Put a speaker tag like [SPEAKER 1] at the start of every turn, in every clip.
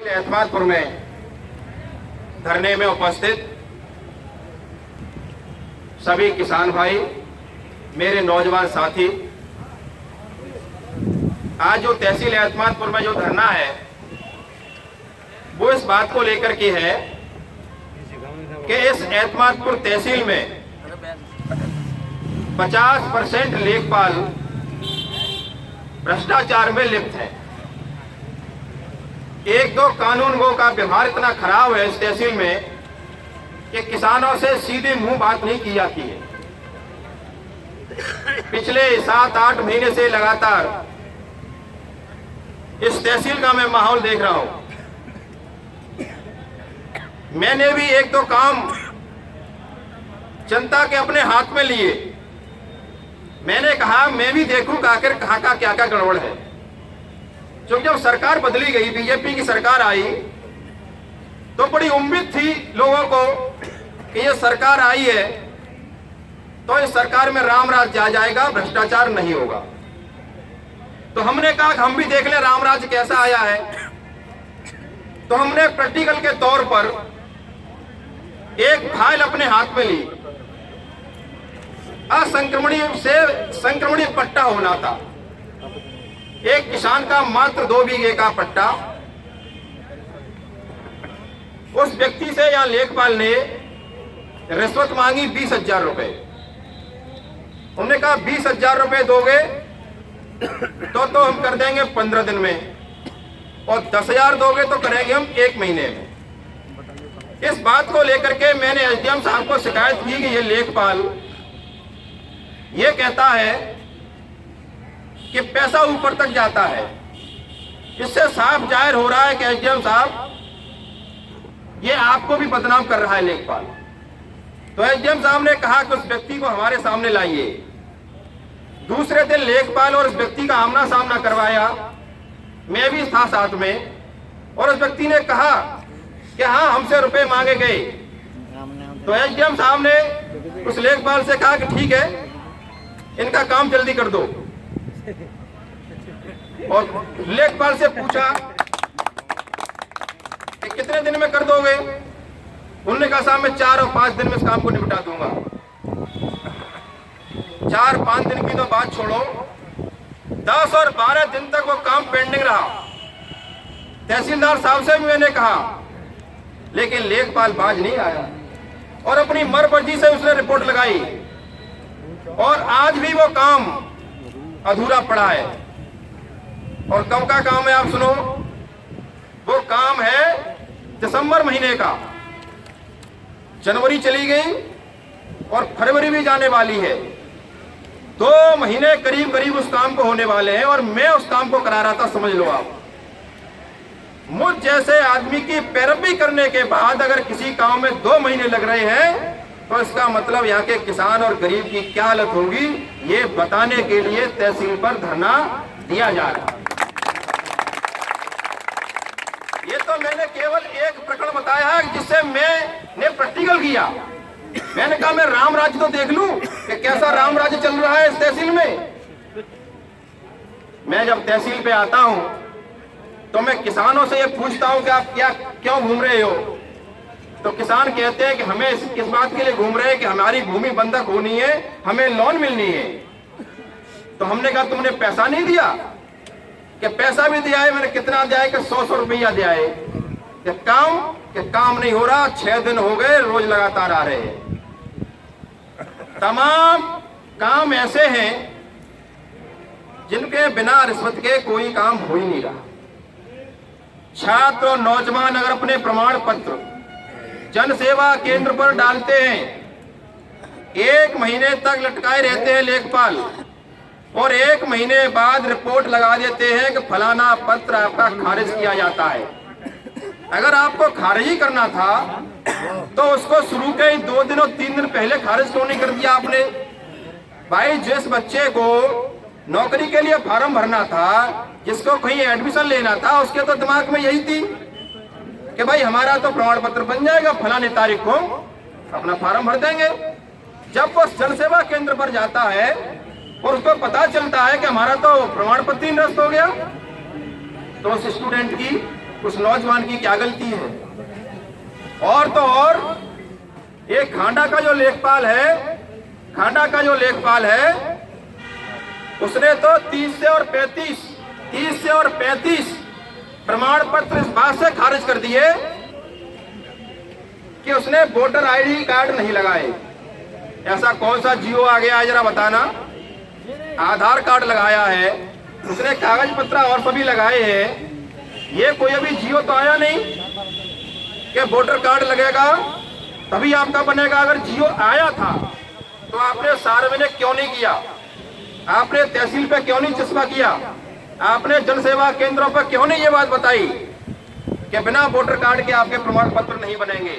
[SPEAKER 1] एतमादपुर में धरने में उपस्थित सभी किसान भाई, मेरे नौजवान साथी, आज जो तहसील एतमादपुर में जो धरना है वो इस बात को लेकर के है कि इस एतमादपुर तहसील में 50% लेखपाल भ्रष्टाचार में लिप्त है। एक दो कानूनगों का व्यवहार इतना खराब है इस तहसील में कि किसानों से सीधे मुंह बात नहीं की जाती है। पिछले 7-8 महीने से लगातार इस तहसील का मैं माहौल देख रहा हूं। मैंने भी एक दो काम जनता के अपने हाथ में लिए। मैंने कहा मैं भी देखूं आखिर कहां का क्या क्या गड़बड़ है। क्योंकि जब सरकार बदली गई, बीजेपी की सरकार आई, तो बड़ी उम्मीद थी लोगों को कि ये सरकार आई है तो इस सरकार में राम राज आ जाएगा, भ्रष्टाचार नहीं होगा। तो हमने कहा कि हम भी देख लें राम राज कैसा आया है। तो हमने प्रैक्टिकल के तौर पर एक फाइल अपने हाथ में ली। असंक्रमणीय से संक्रमणीय पट्टा होना था। एक किसान का मात्र 2 बीघे का पट्टा। उस व्यक्ति से या लेखपाल ने रिश्वत मांगी 20,000 रुपए। उन्होंने कहा 20,000 रुपए दोगे तो हम कर देंगे 15 दिन में, और 10,000 दोगे तो करेंगे हम 1 महीने में। इस बात को लेकर के मैंने एसडीएम साहब को शिकायत की कि ये लेखपाल ये कहता है कि पैसा ऊपर तक जाता है। इससे साफ जाहिर हो रहा है कि एसडीएम साहब ये आपको भी बदनाम कर रहा है लेखपाल। तो एसडीएम साहब ने कहा कि उस व्यक्ति को हमारे सामने लाइए। दूसरे दिन लेखपाल और उस व्यक्ति का आमना सामना करवाया। मैं भी था साथ में, और उस व्यक्ति ने कहा कि हाँ हमसे रुपए मांगे गए। तो एसडीएम साहब ने उस लेखपाल से कहा कि ठीक है, इनका काम जल्दी कर दो। और लेखपाल से पूछा कि कितने दिन में कर दोगे। उन्होंने कहा साहब मैं 4 और 5 दिन में इस काम को निपटा दूंगा। 4-5 दिन की तो बात छोड़ो, 10 और 12 दिन तक वो काम पेंडिंग रहा। तहसीलदार साहब से भी मैंने कहा, लेकिन लेखपाल बाज नहीं आया और अपनी मर्जी से उसने रिपोर्ट लगाई, और आज भी वो काम अधूरा पड़ा है। और कब का काम है आप सुनो, वो काम है दिसंबर महीने का। जनवरी चली गई और फरवरी भी जाने वाली है। 2 महीने करीब करीब उस काम को होने वाले हैं, और मैं उस काम को करा रहा था। समझ लो आप, मुझ जैसे आदमी की पैरवी करने के बाद अगर किसी काम में 2 महीने लग रहे हैं तो इसका मतलब यहाँ के किसान और गरीब की क्या हालत होगी, ये बताने के लिए तहसील पर धरना दिया जा रहा है। ये तो मैंने केवल एक प्रकरण बताया है जिससे मैंने प्रैक्टिकल किया। मैंने कहा मैं राम राज्य तो देख लूं कि कैसा राम राज्य चल रहा है इस तहसील में। मैं जब तहसील पे आता हूं तो मैं किसानों से ये पूछता हूं कि आप क्यों घूम रहे हो। तो किसान कहते हैं कि हमें इस बात के लिए घूम रहे हैं कि हमारी भूमि बंधक होनी है, हमें लोन मिलनी है। तो हमने कहा तुमने पैसा नहीं दिया? कि पैसा भी दिया है। मैंने कितना दिया है? कि 100 रुपया दिया है। कि काम नहीं हो रहा, 6 दिन हो गए, रोज लगातार आ रहे हैं। तमाम काम ऐसे हैं जिनके बिना रिश्वत के कोई काम हो ही नहीं रहा। छात्र और नौजवान अगर अपने प्रमाण पत्र जन सेवा केंद्र पर डालते हैं, 1 महीने तक लटकाए रहते हैं लेखपाल, और 1 महीने बाद रिपोर्ट लगा देते हैं कि फलाना पत्र आपका खारिज किया जाता है। अगर आपको खारिज ही करना था तो उसको शुरू के 2 दिन और 3 दिन पहले खारिज क्यों नहीं कर दिया आपने? भाई, जिस बच्चे को नौकरी के लिए फॉर्म भरना था, जिसको कहीं एडमिशन लेना था, उसके तो दिमाग में यही थी कि भाई हमारा तो प्रमाण पत्र बन जाएगा, फलाने तारीख को अपना फॉर्म भर देंगे। जब वो जन सेवा केंद्र पर जाता है और उसको पता चलता है कि हमारा तो प्रमाण पत्र ही नष्ट हो गया, तो उस स्टूडेंट की उस नौजवान की क्या गलती है? और तो और एक खांडा का जो लेखपाल है, उसने तो 30 से और 35 प्रमाण पत्र इस बात से खारिज कर दिए कि उसने वोटर आईडी कार्ड नहीं लगाए। ऐसा कौन सा जियो आ गया है जरा बताना? आधार कार्ड लगाया है उसने, कागज पत्र और सभी लगाए हैं। ये कोई अभी जियो तो आया नहीं कि वोटर कार्ड लगेगा तभी आपका बनेगा। अगर जियो आया था तो आपने सार्वजनिक क्यों नहीं किया? आपने तहसील पे क्यों नहीं चस्पा किया? आपने जनसेवा केंद्रों पर क्यों नहीं ये बात बताई कि बिना वोटर कार्ड के आपके प्रमाण पत्र नहीं बनेंगे?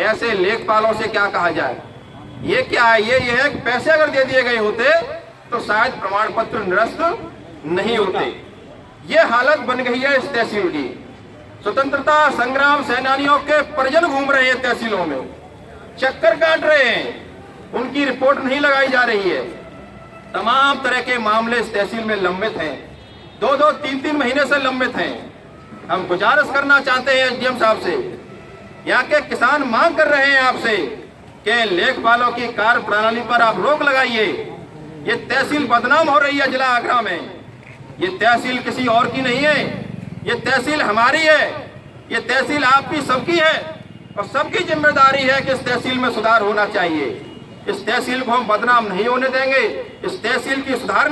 [SPEAKER 1] ऐसे लेखपालों से क्या कहा जाए? ये क्या है? ये है कि पैसे अगर दे दिए गए होते तो शायद प्रमाण पत्र निरस्त नहीं होते। ये हालत बन गई है इस तहसील की। स्वतंत्रता संग्राम सेनानियों के परिजन घूम रहे हैं तहसीलों में, चक्कर काट रहे हैं, उनकी रिपोर्ट नहीं लगाई जा रही है। तमाम तरह के मामले इस तहसील में लंबित हैं, 2-2, 3-3 महीने से लंबित हैं। हम गुजारिश करना चाहते हैं एसडीएम साहब से, यहाँ के किसान मांग कर रहे हैं आपसे कि लेखपालों की कार्य प्रणाली पर आप रोक लगाइए। ये तहसील बदनाम हो रही है जिला आगरा में। ये तहसील किसी और की नहीं है, ये तहसील हमारी है, ये तहसील आपकी सबकी है और सबकी जिम्मेदारी है कि इस तहसील में सुधार होना चाहिए। इस तहसील को हम बदनाम नहीं होने देंगे। इस तहसील की सुधार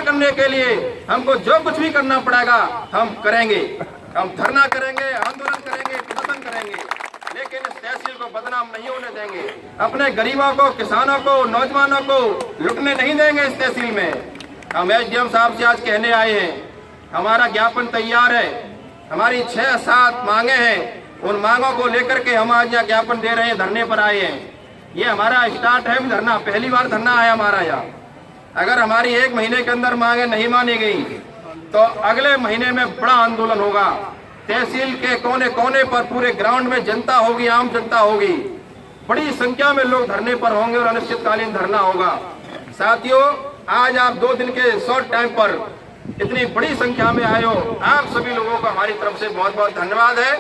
[SPEAKER 1] करने के लिए हमको जो कुछ भी करना पड़ेगा हम करेंगे। हम धरना करेंगे, आंदोलन करेंगे, प्रदर्शन करेंगे, लेकिन इस तहसील को बदनाम नहीं होने देंगे। अपने गरीबों को, किसानों को, नौजवानों को लुटने नहीं देंगे इस तहसील में। हम एसडीएम साहब से आज कहने आए हैं, हमारा ज्ञापन तैयार है, हमारी 6-7 मांगे हैं, उन मांगों को लेकर के हम आज यहाँ ज्ञापन दे रहे हैं, धरने पर आए हैं। ये हमारा स्टार्ट है धरना, पहली बार धरना है हमारा यहाँ। अगर हमारी 1 महीने के अंदर मांगे नहीं मानी गई तो अगले महीने में बड़ा आंदोलन होगा। तहसील के कोने कोने पर पूरे ग्राउंड में जनता होगी, आम जनता होगी, बड़ी संख्या में लोग धरने पर होंगे और अनिश्चितकालीन धरना होगा। साथियों, आज आप 2 दिन के शॉर्ट टाइम पर इतनी बड़ी संख्या में आए हो, आप सभी लोगों को हमारी तरफ से बहुत बहुत धन्यवाद है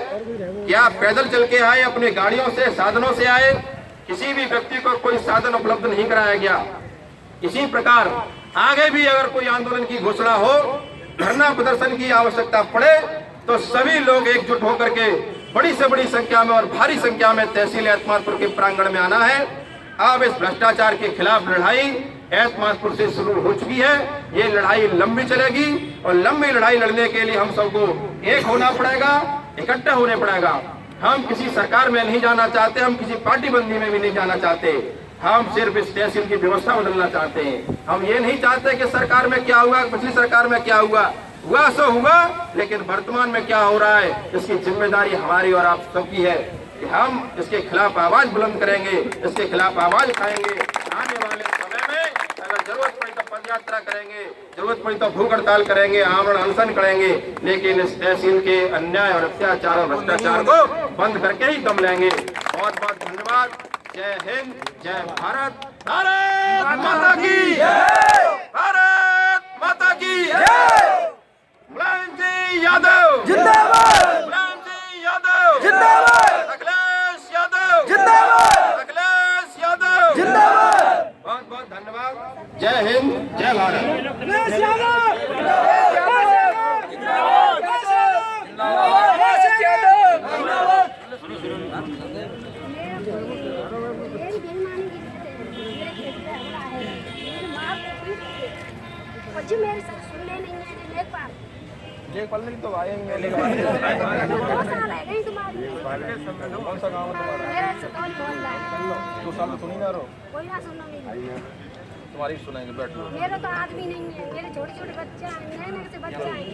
[SPEAKER 1] कि आप पैदल चल के आए, अपनी गाड़ियों से, साधनों से आए। किसी भी व्यक्ति को कोई साधन उपलब्ध नहीं कराया गया। इसी प्रकार आगे भी अगर कोई आंदोलन की घोषणा हो, धरना प्रदर्शन की आवश्यकता पड़े तो सभी लोग एकजुट होकर के बड़ी से बड़ी संख्या में और भारी संख्या में तहसील एतमादपुर के प्रांगण में आना है। अब इस भ्रष्टाचार के खिलाफ लड़ाई एतमादपुर से शुरू हो चुकी है। ये लड़ाई लंबी चलेगी और लंबी लड़ाई लड़ने के लिए हम सबको एक होना पड़ेगा, इकट्ठा होने पड़ेगा। हम किसी सरकार में नहीं जाना चाहते, हम किसी पार्टी बंदी में भी नहीं जाना चाहते। हम सिर्फ इस तहसील की व्यवस्था बदलना चाहते हैं। हम ये नहीं चाहते कि सरकार में क्या हुआ, पिछली सरकार में क्या हुआ सो हुआ, लेकिन वर्तमान में क्या हो रहा है इसकी जिम्मेदारी हमारी और आप सबकी है कि हम इसके खिलाफ आवाज बुलंद करेंगे, इसके खिलाफ आवाज उठाएंगे। आने वाले समय में अगर जरूरत पड़ी तो पद यात्रा करेंगे, जरूरत पड़ी तो भूख हड़ताल करेंगे, आमरण अनशन करेंगे, लेकिन इस तहसील के अन्याय और अत्याचार और भ्रष्टाचार को बंद करके ही दम लेंगे। बहुत बहुत धन्यवाद। जय हिंद, जय भारत। भारत माता की जय, भारत माता की जय। मुलायम सिंह यादव जिंदाबाद, मुलायम सिंह यादव जिंदाबाद, अखिलेश यादव जिंदाबाद, अखिलेश यादव जिंदाबाद। बहुत बहुत धन्यवाद। जय हिंद, जय भारत। अखिलेश यादव जिंदाबाद,
[SPEAKER 2] मेरे साथ सुनने नहीं है।
[SPEAKER 1] लेखपाल नहीं तो आएंगे।
[SPEAKER 2] 2 साल है नहीं तुम्हारी।
[SPEAKER 1] कौन सा गाँव है तुम्हारा?
[SPEAKER 2] मेरा सतौल मोहल्ला है।
[SPEAKER 1] 2 साल तो सुनी ना रहो,
[SPEAKER 2] कोई ना सुनना मेरी।
[SPEAKER 1] तुम्हारी सुनाएंगे, बैठ लो।
[SPEAKER 2] मेरा तो आदमी नहीं है, मेरे छोटे छोटे बच्चे हैं, नए नए से बच्चे हैं।